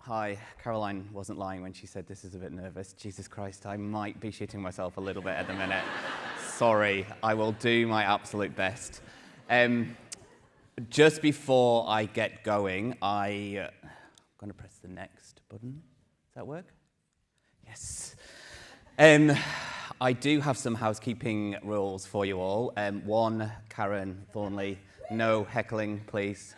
Hi, Caroline wasn't lying when she said this is a bit nervous. Jesus Christ, I might be shitting myself a little bit at the minute. Sorry, I will do my absolute best. Just before I get going, I'm going to press the next button. Does that work? Yes. I do have some housekeeping rules for you all. One, Karen Thornley, no heckling, please.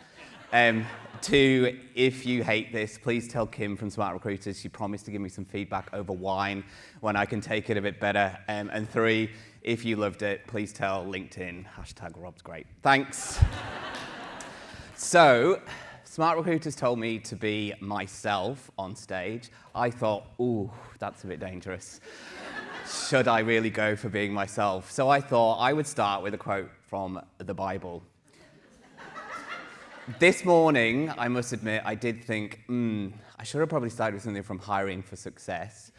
Two, if you hate this, please tell Kim from SmartRecruiters. She promised to give me some feedback over wine when I can take it a bit better. And three, if you loved it, please tell LinkedIn, #Rob's great. Thanks. So, SmartRecruiters told me to be myself on stage. I thought, ooh, that's a bit dangerous. Should I really go for being myself? So I thought I would start with a quote from the Bible. This morning, I must admit, I did think, I should have probably started with something from Hiring for Success.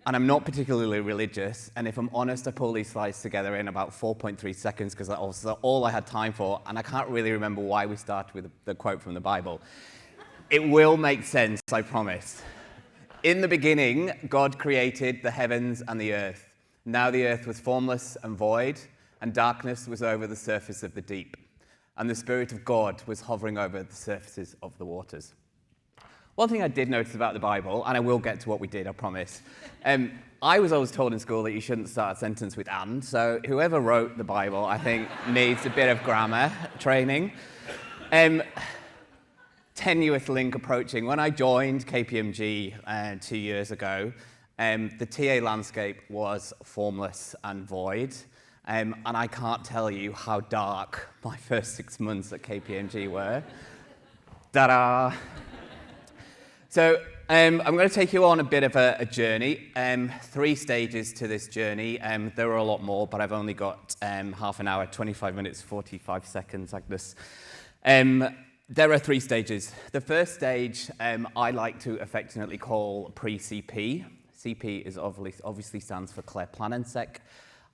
And I'm not particularly religious, and if I'm honest, I pulled these slides together in about 4.3 seconds because that was all I had time for, and I can't really remember why we started with the quote from the Bible. It will make sense, I promise. In the beginning, God created the heavens and the earth. Now the earth was formless and void, and darkness was over the surface of the deep. And the Spirit of God was hovering over the surfaces of the waters. One thing I did notice about the Bible, and I will get to what we did, I promise. I was always told in school that you shouldn't start a sentence with "and," so whoever wrote the Bible, I think, needs a bit of grammar training. Tenuous link approaching. When I joined KPMG 2 years ago, the TA landscape was formless and void. And I can't tell you how dark my first 6 months at KPMG were. Ta-da! So I'm going to take you on a bit of a journey. 3 stages to this journey. There are a lot more, but I've only got half an hour, 25 minutes, 45 seconds, Agnes. There are 3 stages. The first stage I like to affectionately call pre-CP. CP is obviously stands for Claire Planensek.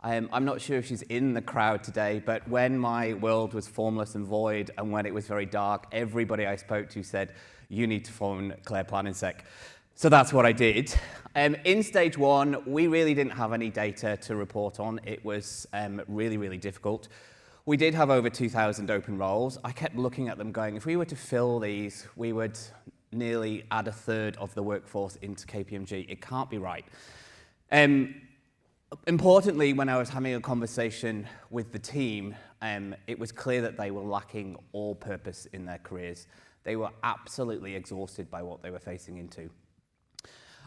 I'm not sure if she's in the crowd today, but when my world was formless and void and when it was very dark, everybody I spoke to said, you need to phone Claire Planensek. So that's what I did. In stage 1, we really didn't have any data to report on. It was really, really difficult. We did have over 2,000 open roles. I kept looking at them going, if we were to fill these, we would nearly add a third of the workforce into KPMG. It can't be right. Importantly, when I was having a conversation with the team, it was clear that they were lacking all purpose in their careers. They were absolutely exhausted by what they were facing into.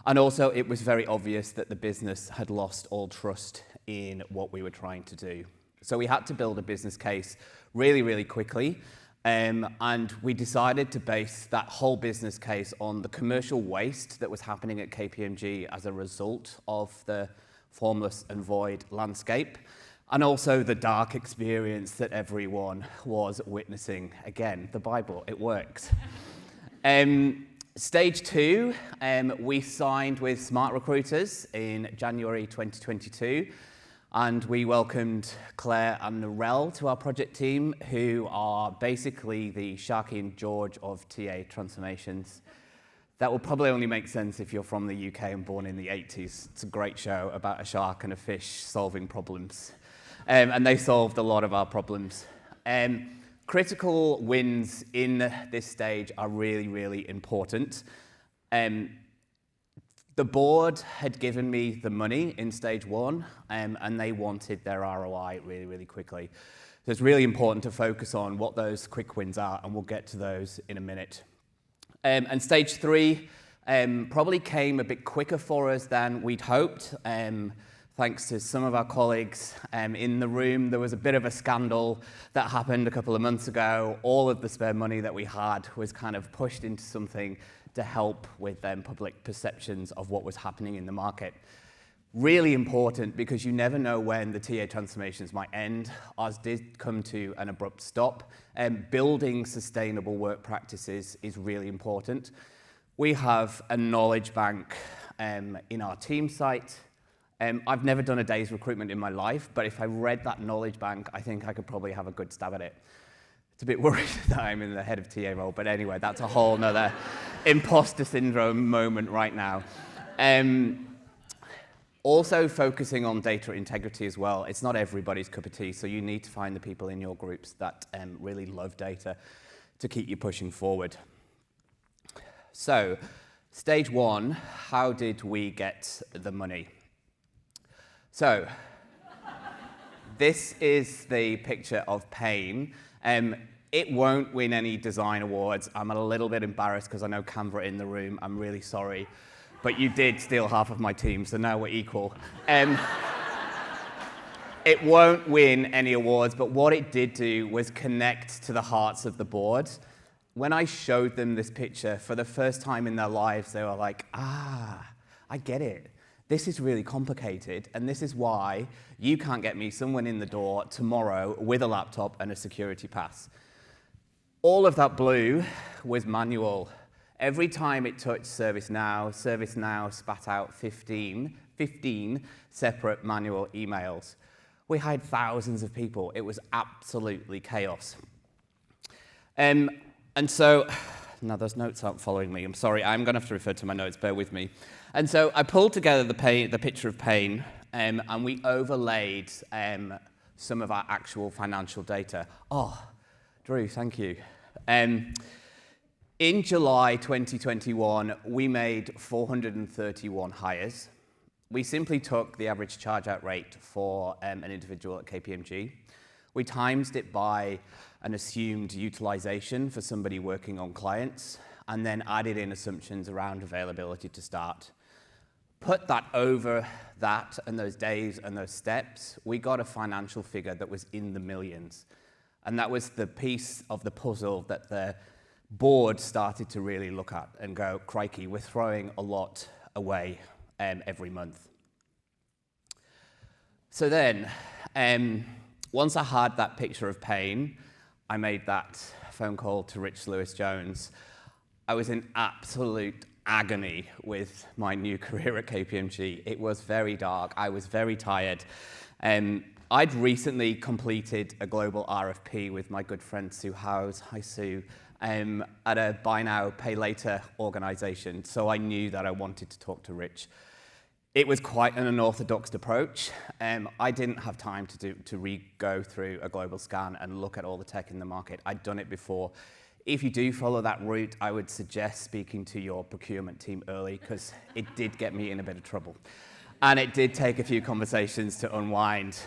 And also, it was very obvious that the business had lost all trust in what we were trying to do. So we had to build a business case really, really quickly. And we decided to base that whole business case on the commercial waste that was happening at KPMG as a result of the formless and void landscape, and also the dark experience that everyone was witnessing. Again, the Bible, it works. Stage 2, we signed with SmartRecruiters in January 2022, and we welcomed Claire and Narelle to our project team, who are basically the Sharky and George of TA transformations. That will probably only make sense if you're from the UK and born in the 80s. It's a great show about a shark and a fish solving problems. And they solved a lot of our problems. Critical wins in this stage are really, really important. The board had given me the money in stage 1, and they wanted their ROI really, really quickly. So it's really important to focus on what those quick wins are, and we'll get to those in a minute. And stage 3 probably came a bit quicker for us than we'd hoped. Thanks to some of our colleagues in the room, there was a bit of a scandal that happened a couple of months ago. All of the spare money that we had was kind of pushed into something to help with public perceptions of what was happening in the market. Really important because you never know when the TA transformations might end. Ours did come to an abrupt stop. Building sustainable work practices is really important. We have a knowledge bank in our team site. I've never done a day's recruitment in my life, but if I read that knowledge bank, I think I could probably have a good stab at it. It's a bit worried that I'm in the head of TA role, but anyway, that's a whole nother imposter syndrome moment right now. Also focusing on data integrity as well. It's not everybody's cup of tea, so you need to find the people in your groups that really love data to keep you pushing forward. So, stage one, how did we get the money? So, this is the picture of Payne. It won't win any design awards. I'm a little bit embarrassed because I know Canva in the room. I'm really sorry. But you did steal half of my team, so now we're equal. It won't win any awards, but what it did do was connect to the hearts of the board. When I showed them this picture for the first time in their lives, they were like, I get it. This is really complicated, and this is why you can't get me someone in the door tomorrow with a laptop and a security pass. All of that blue was manual. Every time it touched ServiceNow spat out 15 separate manual emails. We hired thousands of people. It was absolutely chaos. And so, now those notes aren't following me. I'm sorry, I'm going to have to refer to my notes, bear with me. And so I pulled together the picture of Payne, and we overlaid some of our actual financial data. Oh, Drew, thank you. In July 2021, we made 431 hires. We simply took the average charge-out rate for an individual at KPMG. We times it by an assumed utilization for somebody working on clients, and then added in assumptions around availability to start. Put that over that and those days and those steps, we got a financial figure that was in the millions. And that was the piece of the puzzle that the board started to really look at and go, crikey, we're throwing a lot away every month. So then, once I had that picture of Payne, I made that phone call to Rich Lewis-Jones. I was in absolute agony with my new career at KPMG. It was very dark. I was very tired. I'd recently completed a global RFP with my good friend Sue Howes. Hi, Sue. At a buy now, pay later organization, so I knew that I wanted to talk to Rich. It was quite an unorthodox approach. I didn't have time to go through a global scan and look at all the tech in the market. I'd done it before. If you do follow that route, I would suggest speaking to your procurement team early, because it did get me in a bit of trouble. And it did take a few conversations to unwind.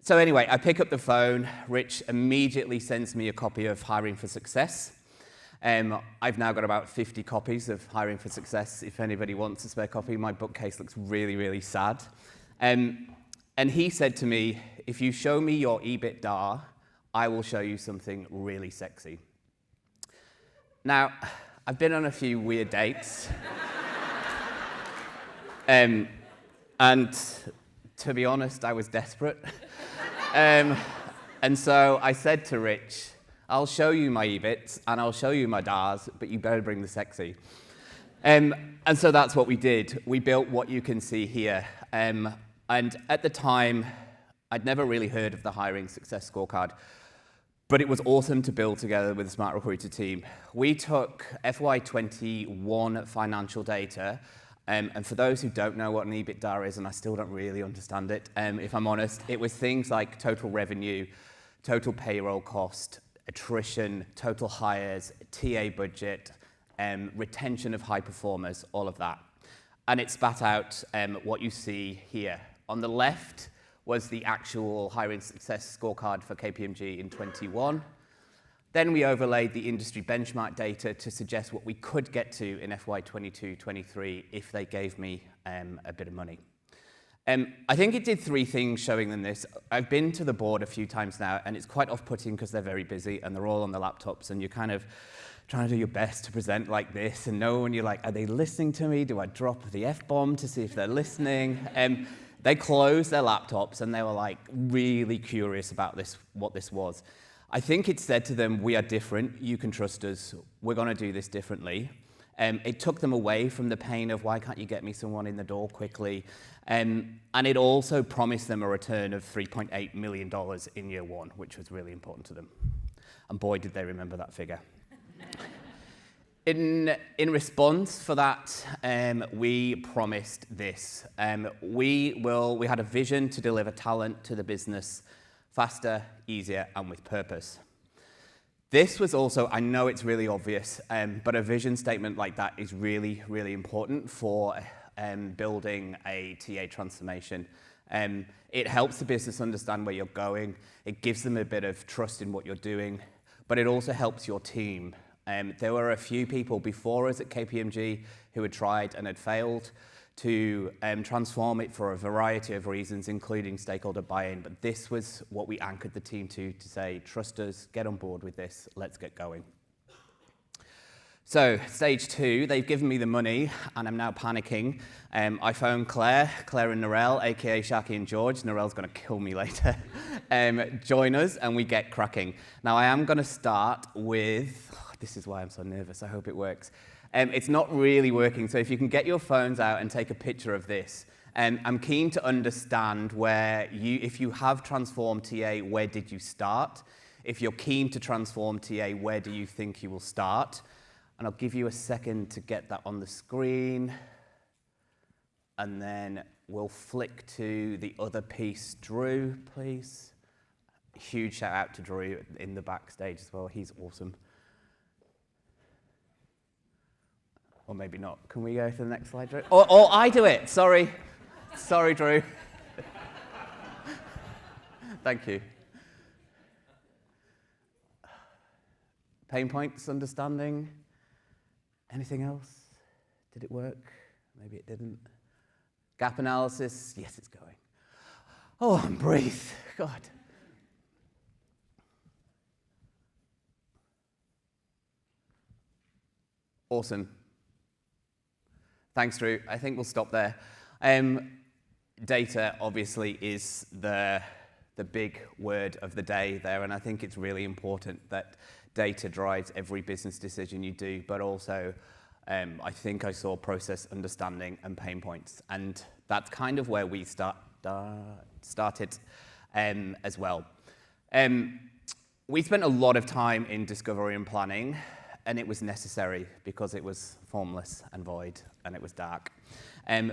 So anyway, I pick up the phone. Rich immediately sends me a copy of Hiring for Success. I've now got about 50 copies of Hiring for Success. If anybody wants a spare copy, my bookcase looks really, really sad. And he said to me, if you show me your EBITDA, I will show you something really sexy. Now, I've been on a few weird dates. And to be honest, I was desperate. And so I said to Rich, I'll show you my EBITs and I'll show you my DARs, but you better bring the sexy. And so that's what we did. We built what you can see here. And at the time, I'd never really heard of the Hiring Success Scorecard, but it was awesome to build together with the SmartRecruiter team. We took FY21 financial data. And for those who don't know what an EBITDA is, and I still don't really understand it, if I'm honest, it was things like total revenue, total payroll cost, attrition, total hires, TA budget, retention of high performers, all of that. And it spat out what you see here. On the left was the actual Hiring Success Scorecard for KPMG in 21. Then we overlaid the industry benchmark data to suggest what we could get to in FY22-23 if they gave me a bit of money. I think it did three things showing them this. I've been to the board a few times now, and it's quite off-putting because they're very busy and they're all on their laptops, and you're kind of trying to do your best to present like this and know when you're like, are they listening to me? Do I drop the F-bomb to see if they're listening? They closed their laptops and they were like really curious about what this was. I think it said to them, we are different, you can trust us, we're going to do this differently. It took them away from the pain of why can't you get me someone in the door quickly, and it also promised them a return of $3.8 million in year one, which was really important to them. And boy, did they remember that figure. In response for that, we promised this. We had a vision to deliver talent to the business faster, easier, and with purpose. This was also, I know it's really obvious, but a vision statement like that is really, really important for building a TA transformation. It helps the business understand where you're going. It gives them a bit of trust in what you're doing, but it also helps your team. There were a few people before us at KPMG who had tried and had failed to transform it for a variety of reasons, including stakeholder buy-in. But this was what we anchored the team to say, trust us, get on board with this, let's get going. So, stage 2, they've given me the money, and I'm now panicking. I phone Claire and Narelle, aka Shaki and George. Narelle's going to kill me later. Join us, and we get cracking. Now, I am going to start with, this is why I'm so nervous, I hope it works. It's not really working, so if you can get your phones out and take a picture of this. I'm keen to understand if you have transformed TA, where did you start? If you're keen to transform TA, where do you think you will start? And I'll give you a second to get that on the screen. And then we'll flick to the other piece. Drew, please. Huge shout out to Drew in the backstage as well. He's awesome. Or maybe not. Can we go to the next slide, Drew? Or I do it. Sorry. Sorry, Drew. Thank you. Pain points, understanding. Anything else? Did it work? Maybe it didn't. Gap analysis? Yes, it's going. Oh, and breathe. God. Awesome. Thanks, Drew. I think we'll stop there. Data, obviously, is the big word of the day there, and I think it's really important that data drives every business decision you do, but also I think I saw process understanding and pain points, and that's kind of where we started as well. We spent a lot of time in discovery and planning, and it was necessary because it was formless and void, and it was dark.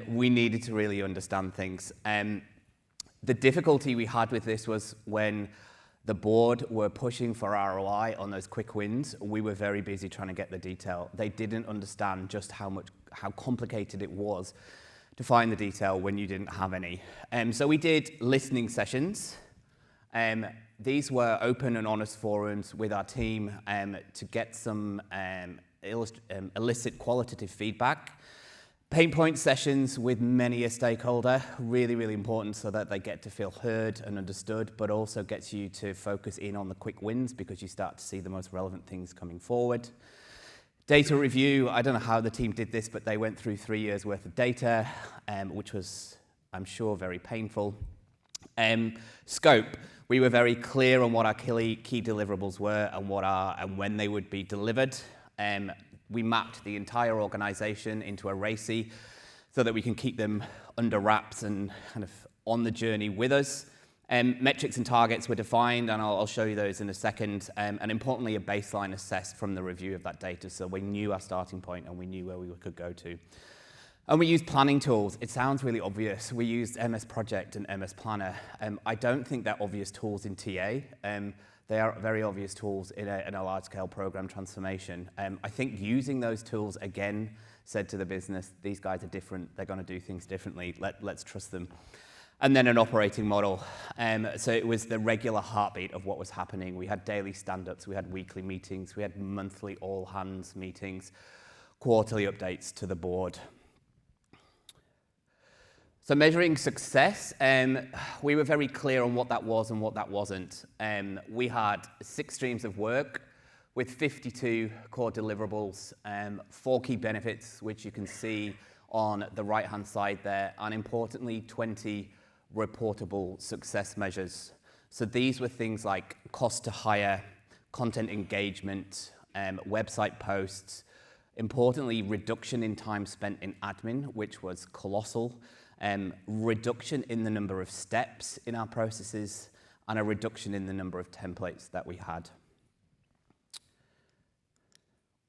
We needed to really understand things. The difficulty we had with this was when the board were pushing for ROI on those quick wins. We were very busy trying to get the detail. They didn't understand just how complicated it was to find the detail when you didn't have any. So we did listening sessions. These were open and honest forums with our team to get some elicit qualitative feedback. Pain point sessions with many a stakeholder, really, really important so that they get to feel heard and understood, but also gets you to focus in on the quick wins because you start to see the most relevant things coming forward. Data review, I don't know how the team did this, but they went through 3 years worth of data, which was, I'm sure, very painful. Scope, we were very clear on what our key deliverables were and when they would be delivered. We mapped the entire organization into a RACI so that we can keep them under wraps and kind of on the journey with us. Metrics and targets were defined, and I'll show you those in a second. And importantly, a baseline assessed from the review of that data so we knew our starting point and we knew where we could go to. And we used planning tools. It sounds really obvious. We used MS Project and MS Planner. I don't think they're obvious tools in TA. They are very obvious tools in a large-scale program transformation. I think using those tools, again, said to the business, these guys are different, they're going to do things differently, let's trust them. And then an operating model. So it was the regular heartbeat of what was happening. We had daily stand-ups, we had weekly meetings, we had monthly all-hands meetings, quarterly updates to the board. So measuring success, we were very clear on what that was and what that wasn't. We had 6 streams of work with 52 core deliverables, 4 key benefits, which you can see on the right-hand side there, and importantly, 20 reportable success measures. So these were things like cost to hire, content engagement, website posts, importantly, reduction in time spent in admin, which was colossal, reduction in the number of steps in our processes, and a reduction in the number of templates that we had.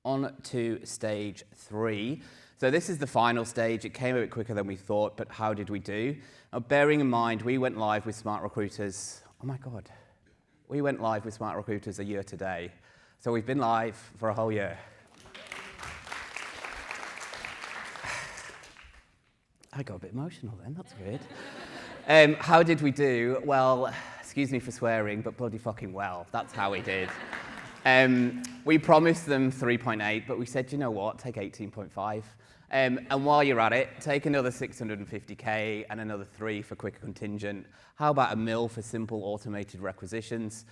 on to stage 3. So this is the final stage. It came a bit quicker than we thought, but how did we do? Now, bearing in mind, we went live with SmartRecruiters, oh my God, we went live with SmartRecruiters a year today. So we've been live for a whole year. I got a bit emotional then, that's weird. How did we do? Well, excuse me for swearing, but bloody fucking well. That's how we did. We promised them 3.8, but we said, you know what, take 18.5. And while you're at it, take another 650K and another 3 for quicker contingent. How about $1 million for simple automated requisitions?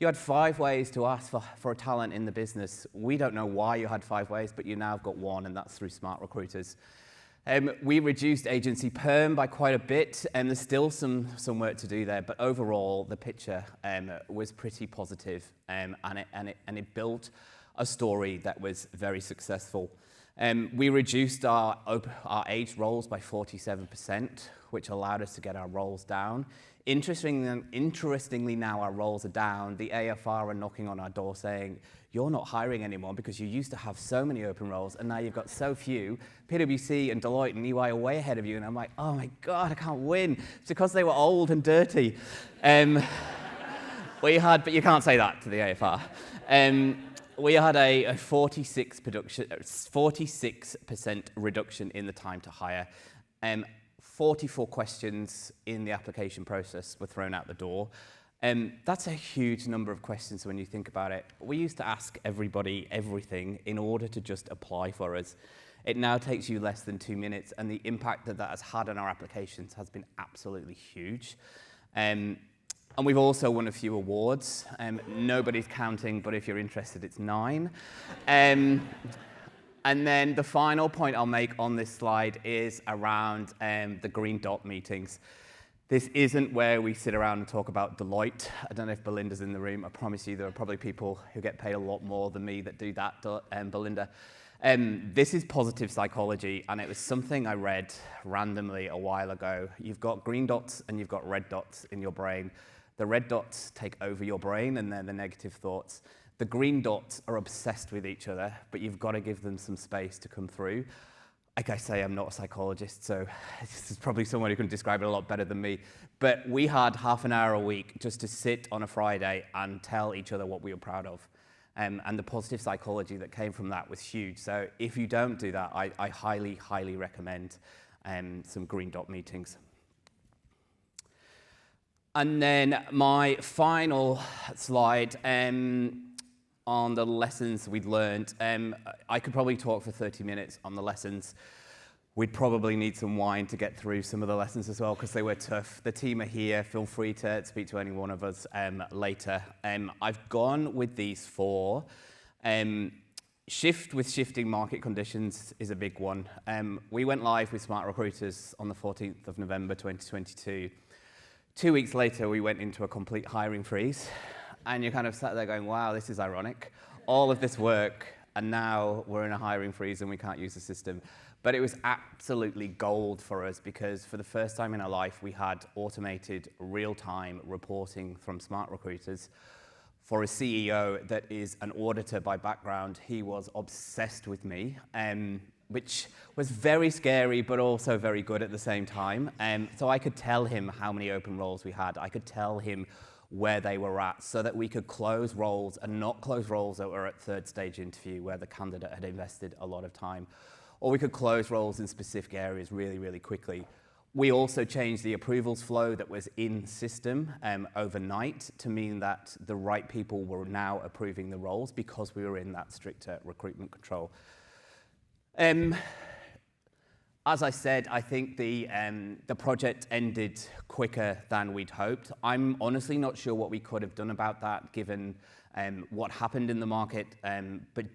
You had 5 ways to ask for a talent in the business. We don't know why you had 5 ways, but you now have got 1, and that's through SmartRecruiters. We reduced agency perm by quite a bit, and there's still some work to do there, but overall the picture was pretty positive, and it built a story that was very successful. We reduced our aged roles by 47%, which allowed us to get our roles down. Interestingly, now our roles are down. The AFR are knocking on our door saying, you're not hiring anymore because you used to have so many open roles and now you've got so few. PwC and Deloitte and EY are way ahead of you. And I'm like, oh my God, I can't win. It's because they were old and dirty. But you can't say that to the AFR. We had a 46% reduction in the time to hire. 44 questions in the application process were thrown out the door. That's a huge number of questions when you think about it. We used to ask everybody everything in order to just apply for us. It now takes you less than 2 minutes, and the impact that has had on our applications has been absolutely huge. And we've also won a few awards. Nobody's counting, but if you're interested, it's 9. And then the final point I'll make on this slide is around the green dot meetings. This isn't where we sit around and talk about Deloitte. I don't know if Belinda's in the room. I promise you there are probably people who get paid a lot more than me that do that, Belinda. This is positive psychology, and it was something I read randomly a while ago. You've got green dots and you've got red dots in your brain. The red dots take over your brain, and they're the negative thoughts. The green dots are obsessed with each other, but you've got to give them some space to come through. Like I say, I'm not a psychologist, so this is probably someone who can describe it a lot better than me. But we had half an hour a week just to sit on a Friday and tell each other what we were proud of. And the positive psychology that came from that was huge. So if you don't do that, I highly, highly recommend some green dot meetings. And then my final slide on the lessons we'd learned. I could probably talk for 30 minutes on the lessons. We'd probably need some wine to get through some of the lessons as well, because they were tough. The team are here. Feel free to speak to any one of us later. I've gone with these 4. Shift with shifting market conditions is a big one. We went live with SmartRecruiters on the 14th of November 2022. 2 weeks later, we went into a complete hiring freeze. And you're kind of sat there going, wow, this is ironic. All of this work, and now we're in a hiring freeze and we can't use the system. But it was absolutely gold for us, because for the first time in our life, we had automated real-time reporting from SmartRecruiters. For a CEO that is an auditor by background, he was obsessed with me, which was very scary, but also very good at the same time. So I could tell him how many open roles we had. I could tell him where they were at, so that we could close roles and not close roles that were at 3rd stage interview where the candidate had invested a lot of time. Or we could close roles in specific areas really, really quickly. We also changed the approvals flow that was in system overnight to mean that the right people were now approving the roles, because we were in that stricter recruitment control. As I said, I think the project ended quicker than we'd hoped. I'm honestly not sure what we could have done about that, given what happened in the market, but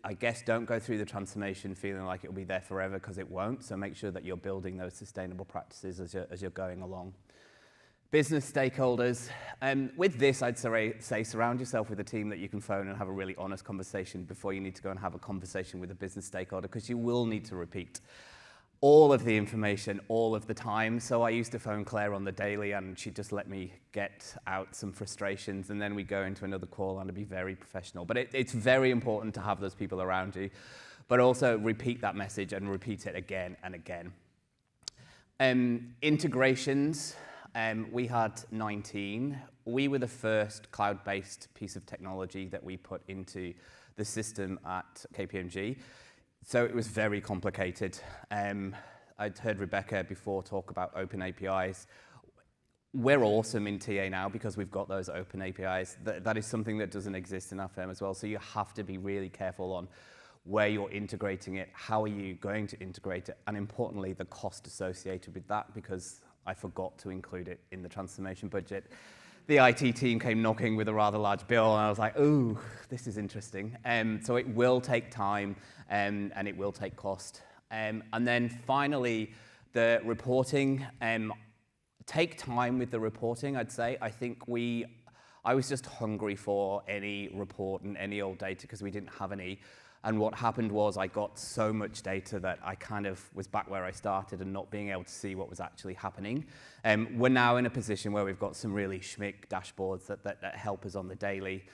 I guess don't go through the transformation feeling like it'll be there forever, because it won't. So make sure that you're building those sustainable practices as you're going along. Business stakeholders. With this, I'd say surround yourself with a team that you can phone and have a really honest conversation before you need to go and have a conversation with a business stakeholder, because you will need to repeat. all of the information all of the time. So I used to phone Claire on the daily and she'd just let me get out some frustrations, and then we'd go into another call and I'd be very professional. But it's very important to have those people around you, but also repeat that message and repeat it again and again. Integrations, we had 19. We were the first cloud-based piece of technology that we put into the system at KPMG. So it was very complicated. I'd heard Rebecca before talk about open APIs. We're awesome in TA now because we've got those open APIs. That is something that doesn't exist in our firm as well. So you have to be really careful on where you're integrating it, how are you going to integrate it, and importantly, the cost associated with that, because I forgot to include it in the transformation budget. The IT team came knocking with a rather large bill, and I was like, ooh, this is interesting. So it will take time, and it will take cost. And then finally, the reporting. Take time with the reporting, I'd say. I think I was just hungry for any report and any old data because we didn't have any. And what happened was I got so much data that I kind of was back where I started and not being able to see what was actually happening. We're now in a position where we've got some really schmick dashboards that help us on the daily.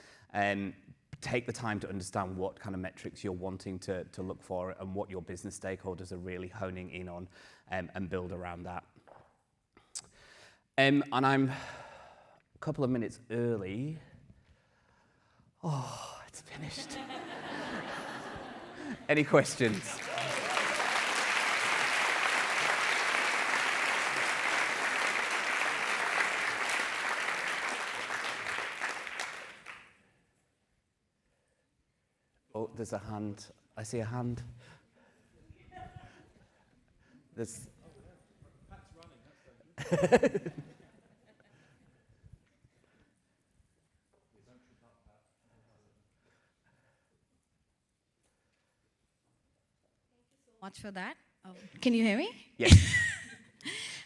Take the time to understand what kind of metrics you're wanting to look for and what your business stakeholders are really honing in on, and build around that. And I'm a couple of minutes early. Oh, it's finished. Any questions? Oh, there's a hand. I see a hand. There's... Much for that. Oh, can you hear me? Yes.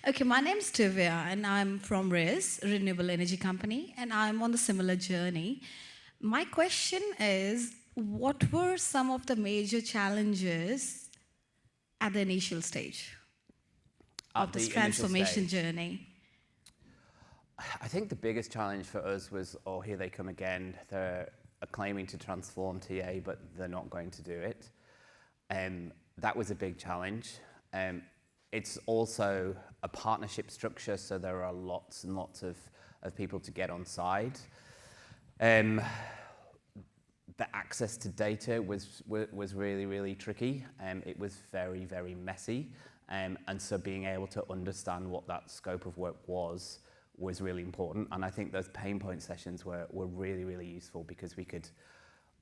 Okay, my name's Tivia, and I'm from RIS, Renewable Energy Company, and I'm on a similar journey. My question is, what were some of the major challenges at the initial stage of this transformation journey? I think the biggest challenge for us was, oh, here they come again. They're claiming to transform TA, but they're not going to do it. That was a big challenge. It's also a partnership structure, so there are lots and lots of people to get on side. The access to data was really, really tricky. It was very, very messy. And so being able to understand what that scope of work was really important. And I think those pain point sessions were really, really useful because we could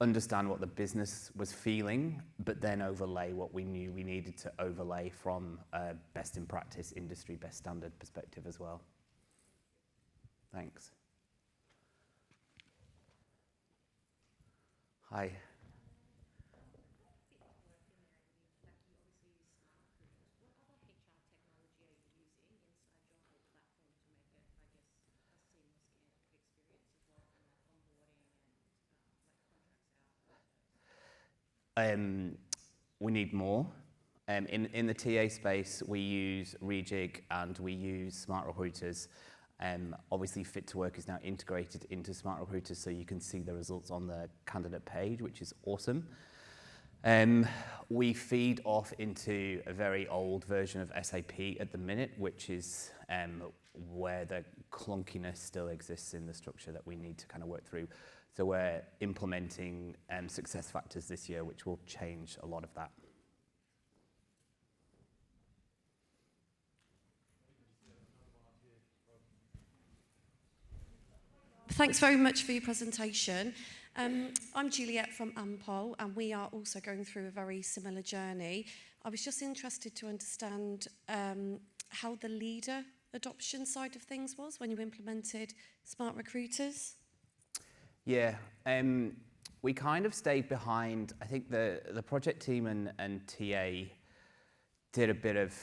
understand what the business was feeling, but then overlay what we knew we needed to overlay from a best in practice, industry best standard perspective as well. Thanks. Hi. We need more. In the TA space, we use Rejig and we use SmartRecruiters. Obviously, Fit to Work is now integrated into SmartRecruiters, so you can see the results on the candidate page, which is awesome. We feed off into a very old version of SAP at the minute, which is where the clunkiness still exists in the structure that we need to kind of work through. So we're implementing success factors this year, which will change a lot of that. Thanks very much for your presentation. I'm Juliet from Ampol, and we are also going through a very similar journey. I was just interested to understand how the leader adoption side of things was when you implemented SmartRecruiters. Yeah, we kind of stayed behind. I think the project team and TA did a bit of,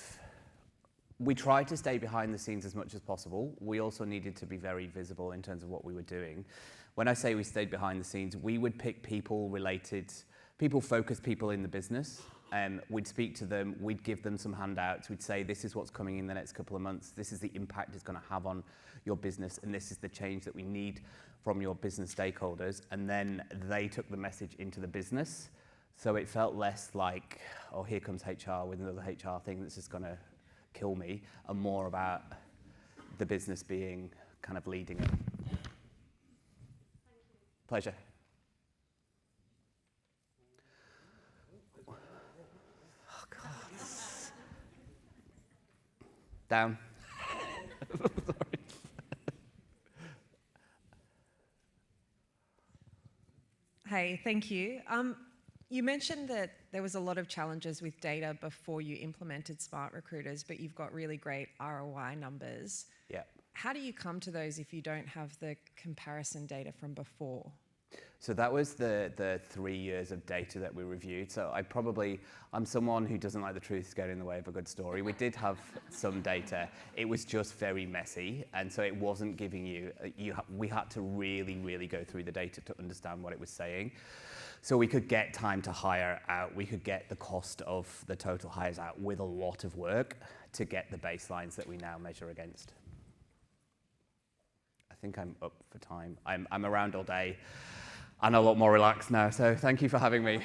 we tried to stay behind the scenes as much as possible. We also needed to be very visible in terms of what we were doing. When I say we stayed behind the scenes, we would pick people-focused people in the business we'd speak to them, we'd give them some handouts, we'd say, this is what's coming in the next couple of months, this is the impact it's going to have on your business, and this is the change that we need from your business stakeholders. And then they took the message into the business. So it felt less like, oh, here comes HR with another HR thing that's just going to kill me, and more about the business being kind of leading it. Pleasure. Oh, God. Down. Sorry. Hey, thank you. You mentioned that there was a lot of challenges with data before you implemented SmartRecruiters, but you've got really great ROI numbers. Yeah. How do you come to those if you don't have the comparison data from before? So that was the 3 years of data that we reviewed. So I'm someone who doesn't like the truth get in the way of a good story. We did have some data. It was just very messy. And so it wasn't giving we had to really, really go through the data to understand what it was saying. So we could get time to hire out. We could get the cost of the total hires out with a lot of work to get the baselines that we now measure against. I think I'm up for time. I'm around all day and a lot more relaxed now. So thank you for having me.